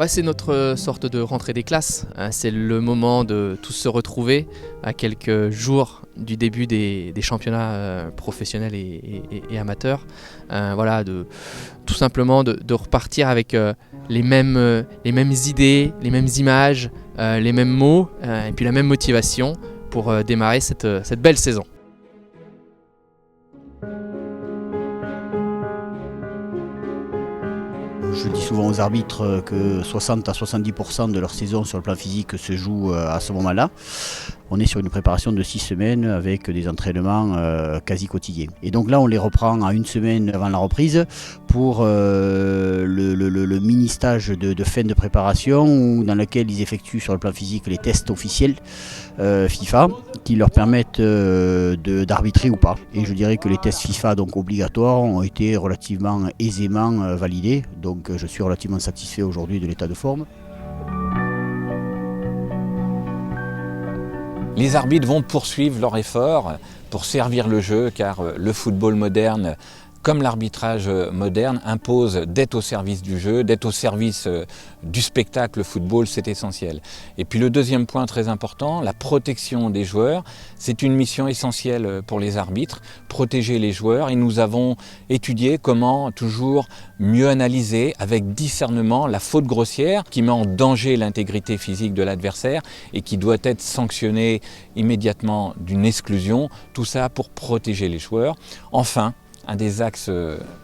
C'est notre sorte de rentrée des classes. C'est le moment de tous se retrouver à quelques jours du début des championnats professionnels et amateurs. Tout simplement de repartir avec les mêmes idées, les mêmes images, les mêmes mots et puis la même motivation pour démarrer cette belle saison. Je dis souvent aux arbitres que 60 à 70% de leur saison sur le plan physique se joue à ce moment-là. On est sur une préparation de 6 semaines avec des entraînements quasi quotidiens. Et donc là, on les reprend à 1 semaine avant la reprise pour le mini-stage de fin de préparation dans lequel ils effectuent sur le plan physique les tests officiels FIFA qui leur permettent d'arbitrer ou pas. Et je dirais que les tests FIFA donc obligatoires ont été relativement aisément validés. Donc je suis relativement satisfait aujourd'hui de l'état de forme. Les arbitres vont poursuivre leur effort pour servir le jeu, car le football moderne, comme l'arbitrage moderne, impose d'être au service du jeu, d'être au service du spectacle football, c'est essentiel. Et puis le deuxième point très important, la protection des joueurs, c'est une mission essentielle pour les arbitres, protéger les joueurs, et nous avons étudié comment toujours mieux analyser avec discernement la faute grossière qui met en danger l'intégrité physique de l'adversaire et qui doit être sanctionnée immédiatement d'une exclusion, tout ça pour protéger les joueurs. Enfin, un des axes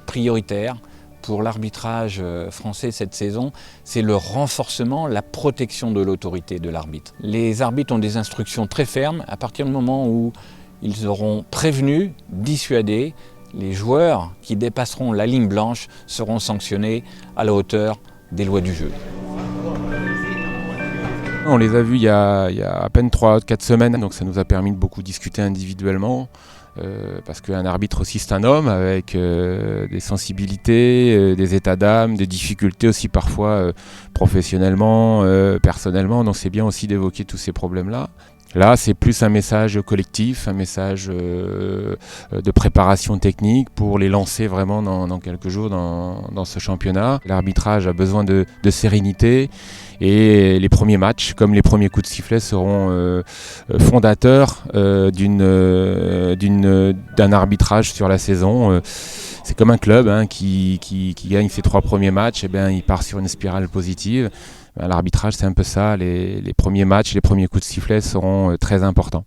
prioritaires pour l'arbitrage français cette saison, c'est le renforcement, la protection de l'autorité de l'arbitre. Les arbitres ont des instructions très fermes à partir du moment où ils auront prévenu, dissuadé, les joueurs qui dépasseront la ligne blanche seront sanctionnés à la hauteur des lois du jeu. On les a vus il y a à peine 3-4 semaines, donc ça nous a permis de beaucoup discuter individuellement. Parce qu'un arbitre aussi c'est un homme avec des sensibilités, des états d'âme, des difficultés aussi parfois professionnellement, personnellement, donc c'est bien aussi d'évoquer tous ces problèmes-là. Là, c'est plus un message collectif, un message de préparation technique pour les lancer vraiment dans quelques jours dans ce championnat. L'arbitrage a besoin de sérénité et les premiers matchs, comme les premiers coups de sifflet, seront fondateurs d'un arbitrage sur la saison. C'est comme un club qui gagne ses 3 premiers matchs, et il part sur une spirale positive. L'arbitrage, c'est un peu ça. Les premiers matchs, les premiers coups de sifflet seront très importants.